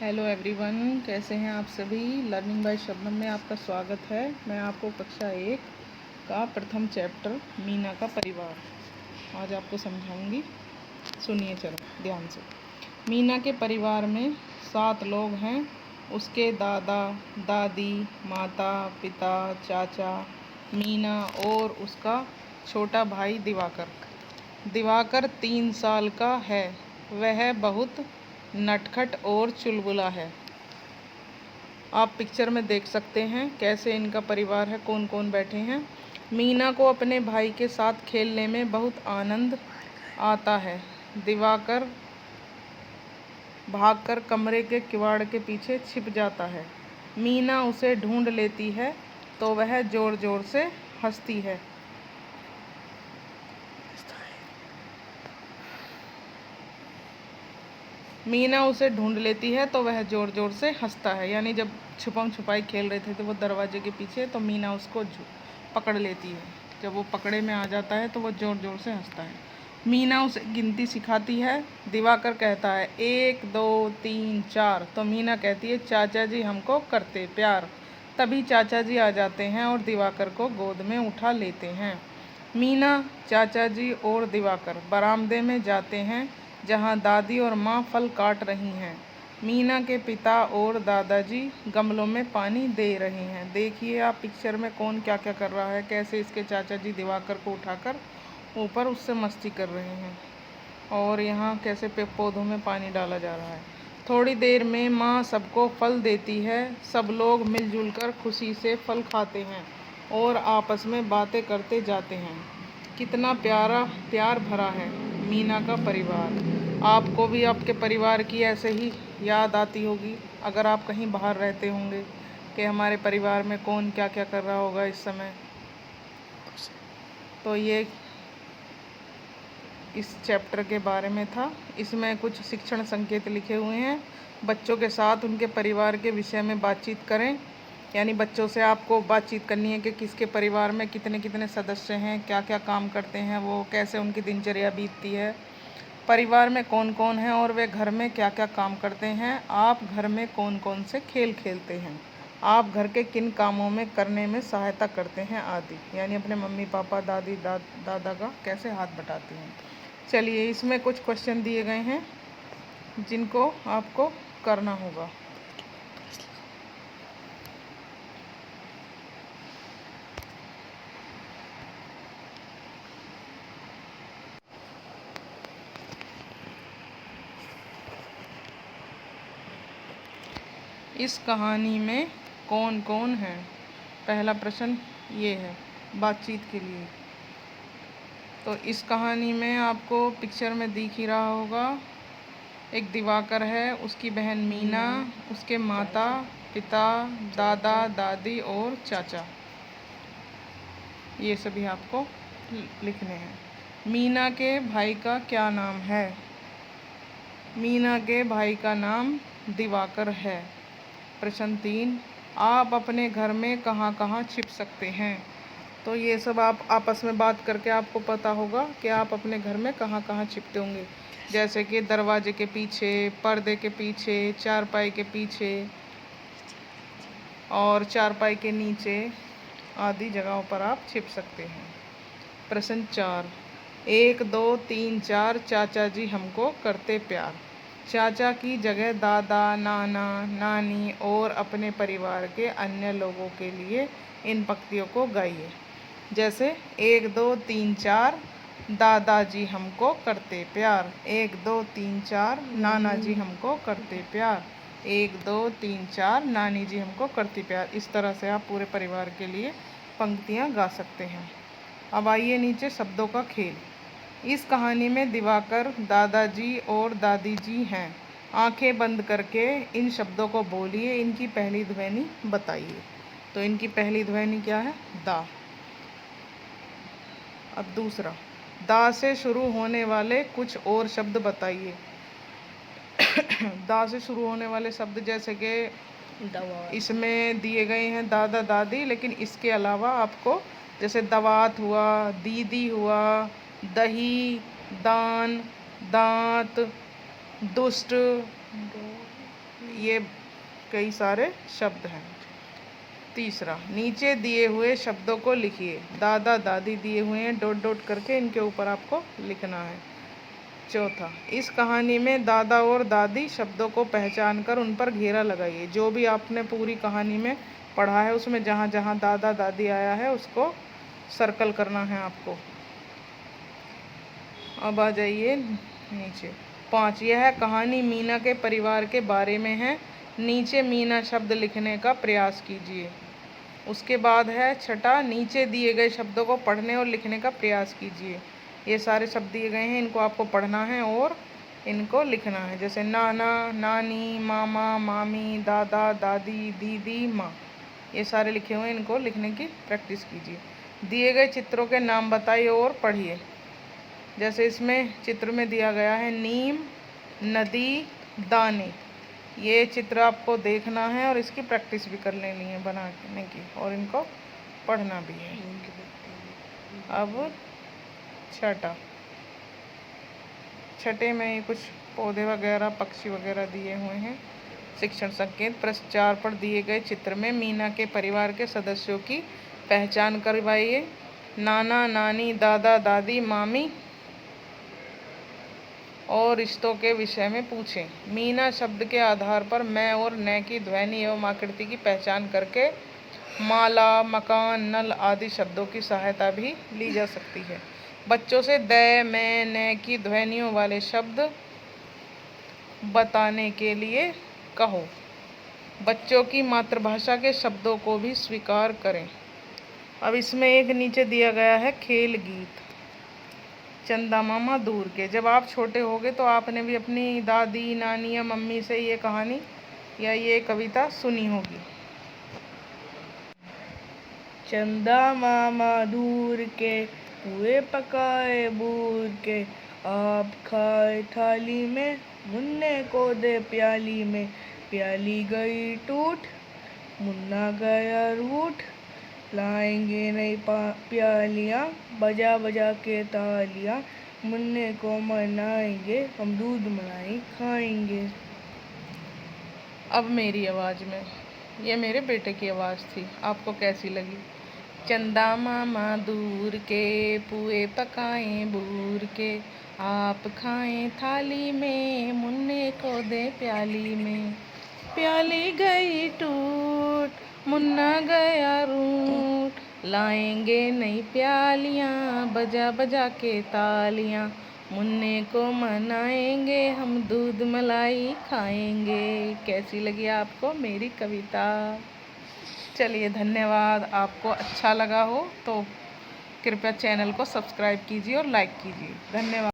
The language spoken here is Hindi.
हेलो एवरीवन, कैसे हैं आप सभी। लर्निंग बाय शबनम में आपका स्वागत है। मैं आपको कक्षा 1 का प्रथम चैप्टर मीना का परिवार आज आपको समझाऊंगी। सुनिए चलो ध्यान से। मीना के परिवार में 7 लोग हैं। उसके दादा दादी, माता पिता, चाचा, मीना और उसका छोटा भाई दिवाकर। दिवाकर 3 साल का है। वह बहुत नटखट और चुलबुला है। आप पिक्चर में देख सकते हैं कैसे इनका परिवार है, कौन कौन बैठे हैं। मीना को अपने भाई के साथ खेलने में बहुत आनंद आता है। दिवाकर भागकर कमरे के किवाड़ के पीछे छिप जाता है। मीना उसे ढूंढ लेती है तो वह जोर जोर से हंसती है। मीना उसे ढूंढ लेती है तो वह जोर जोर से हंसता है। यानी जब छुपम छुपाई खेल रहे थे तो वो दरवाजे के पीछे, तो मीना उसको पकड़ लेती है। जब वो पकड़े में आ जाता है तो वो जोर जोर से हंसता है। मीना उसे गिनती सिखाती है। दिवाकर कहता है 1 2 3 4, तो मीना कहती है चाचा जी हमको करते प्यार। तभी चाचा जी आ जाते हैं और दिवाकर को गोद में उठा लेते हैं। मीना, चाचा जी और दिवाकर बरामदे में जाते हैं जहां दादी और माँ फल काट रही हैं। मीना के पिता और दादाजी गमलों में पानी दे रहे हैं। देखिए आप पिक्चर में कौन क्या क्या कर रहा है, कैसे इसके चाचा जी दिवाकर को उठाकर ऊपर उससे मस्ती कर रहे हैं और यहाँ कैसे पौधों में पानी डाला जा रहा है। थोड़ी देर में माँ सबको फल देती है। सब लोग मिलजुल कर खुशी से फल खाते हैं और आपस में बातें करते जाते हैं। कितना प्यारा प्यार भरा है मीना का परिवार। आपको भी आपके परिवार की ऐसे ही याद आती होगी अगर आप कहीं बाहर रहते होंगे कि हमारे परिवार में कौन क्या क्या कर रहा होगा इस समय। तो ये इस चैप्टर के बारे में था। इसमें कुछ शिक्षण संकेत लिखे हुए हैं। बच्चों के साथ उनके परिवार के विषय में बातचीत करें। यानी बच्चों से आपको बातचीत करनी है कि किसके परिवार में कितने कितने सदस्य हैं, क्या क्या काम करते हैं वो, कैसे उनकी दिनचर्या बीतती है, परिवार में कौन कौन है और वे घर में क्या क्या काम करते हैं, आप घर में कौन कौन से खेल खेलते हैं, आप घर के किन कामों में करने में सहायता करते हैं आदि। यानी अपने मम्मी पापा दादी दादा का कैसे हाथ बटाते हैं। चलिए इसमें कुछ क्वेश्चन दिए गए हैं जिनको आपको करना होगा। इस कहानी में कौन कौन है। पहला प्रश्न ये है बातचीत के लिए। तो इस कहानी में आपको पिक्चर में दिख ही रहा होगा, एक दिवाकर है, उसकी बहन मीना, उसके माता पिता, दादा दादी और चाचा, ये सभी आपको लिखने हैं। मीना के भाई का क्या नाम है। मीना के भाई का नाम दिवाकर है। प्रश्न 3, आप अपने घर में कहाँ कहाँ छिप सकते हैं। तो ये सब आप आपस में बात करके आपको पता होगा कि आप अपने घर में कहाँ कहाँ छिपते होंगे। जैसे कि दरवाजे के पीछे, पर्दे के पीछे, चारपाई के पीछे और चारपाई के नीचे आदि जगहों पर आप छिप सकते हैं। प्रश्न 4, 1 2 3 4 चाचा जी हमको करते प्यार। चाचा की जगह दादा, नाना, नानी और अपने परिवार के अन्य लोगों के लिए इन पंक्तियों को गाइए। जैसे 1 2 3 4 दादाजी हमको करते प्यार, 1 2 3 4 नाना जी हमको करते प्यार, 1 2 3 4 नानी जी हमको करती प्यार। इस तरह से आप पूरे परिवार के लिए पंक्तियाँ गा सकते हैं। अब आइए नीचे शब्दों का खेल। इस कहानी में दिवाकर दादाजी और दादी जी हैं। आंखें बंद करके इन शब्दों को बोलिए, इनकी पहली ध्वनि बताइए। तो इनकी पहली ध्वनि क्या है, दा। अब दूसरा, दा से शुरू होने वाले कुछ और शब्द बताइए। दा से शुरू होने वाले शब्द जैसे कि इसमें दिए गए हैं दादा दादी, लेकिन इसके अलावा आपको जैसे दवात हुआ, दीदी हुआ, दही, दान, दांत, दुष्ट, ये कई सारे शब्द हैं। तीसरा, नीचे दिए हुए शब्दों को लिखिए। दादा दादी दिए हुए हैं, डॉट डॉट करके इनके ऊपर आपको लिखना है। चौथा, इस कहानी में दादा और दादी शब्दों को पहचान कर उन पर घेरा लगाइए। जो भी आपने पूरी कहानी में पढ़ा है उसमें जहाँ जहाँ दादा दादी आया है उसको सर्कल करना है आपको। अब आ जाइए नीचे। 5, यह कहानी मीना के परिवार के बारे में है। नीचे मीना शब्द लिखने का प्रयास कीजिए। उसके बाद है 6, नीचे दिए गए शब्दों को पढ़ने और लिखने का प्रयास कीजिए। ये सारे शब्द दिए गए हैं, इनको आपको पढ़ना है और इनको लिखना है। जैसे नाना, नानी, मामा, मामी, दादा, दादी, दीदी, माँ, ये सारे लिखे हुए हैं, इनको लिखने की प्रैक्टिस कीजिए। दिए गए चित्रों के नाम बताइए और पढ़िए। जैसे इसमें चित्र में दिया गया है नीम, नदी, दाने। ये चित्र आपको देखना है और इसकी प्रैक्टिस भी कर लेनी है बनाने की, और इनको पढ़ना भी है। अब 6 में कुछ पौधे वगैरह, पक्षी वगैरह दिए हुए हैं। शिक्षण संकेत। पृष्ठ 4 पर दिए गए चित्र में मीना के परिवार के सदस्यों की पहचान करवाइए। नाना, नानी, दादा, दादी, मामी और रिश्तों के विषय में पूछें। मीना शब्द के आधार पर मैं और न की ध्वनि एवं आकृति की पहचान करके माला, मकान, नल आदि शब्दों की सहायता भी ली जा सकती है। बच्चों से द, मैं, न की ध्वनियों वाले शब्द बताने के लिए कहो। बच्चों की मातृभाषा के शब्दों को भी स्वीकार करें। अब इसमें एक नीचे दिया गया है खेल गीत। चंदा मामा दूर के। जब आप छोटे होगे तो आपने भी अपनी दादी, नानी या मम्मी से ये कहानी या ये कविता सुनी होगी। चंदा मामा दूर के, पुए पकाए बूर के, आप खाए थाली में, मुन्ने को दे प्याली में। प्याली गई टूट, मुन्ना गया रूठ, लाएंगे नई प्यालियाँ, बजा बजा के तालियाँ, मुन्ने को मनाएंगे, हम दूध मलाई खाएंगे। अब मेरी आवाज़ में, ये मेरे बेटे की आवाज़ थी, आपको कैसी लगी? चंदा मामा दूर के, पुए पकाएं बूर के, आप खाएं थाली में, मुन्ने को दे प्याली में। प्याली गई टूट, मुन्ना गया रूठ, लाएंगे नई प्यालियाँ, बजा बजा के तालियाँ, मुन्ने को मनाएंगे, हम दूध मलाई खाएंगे। कैसी लगी आपको मेरी कविता? चलिए, धन्यवाद। आपको अच्छा लगा हो तो कृपया चैनल को सब्सक्राइब कीजिए और लाइक कीजिए। धन्यवाद।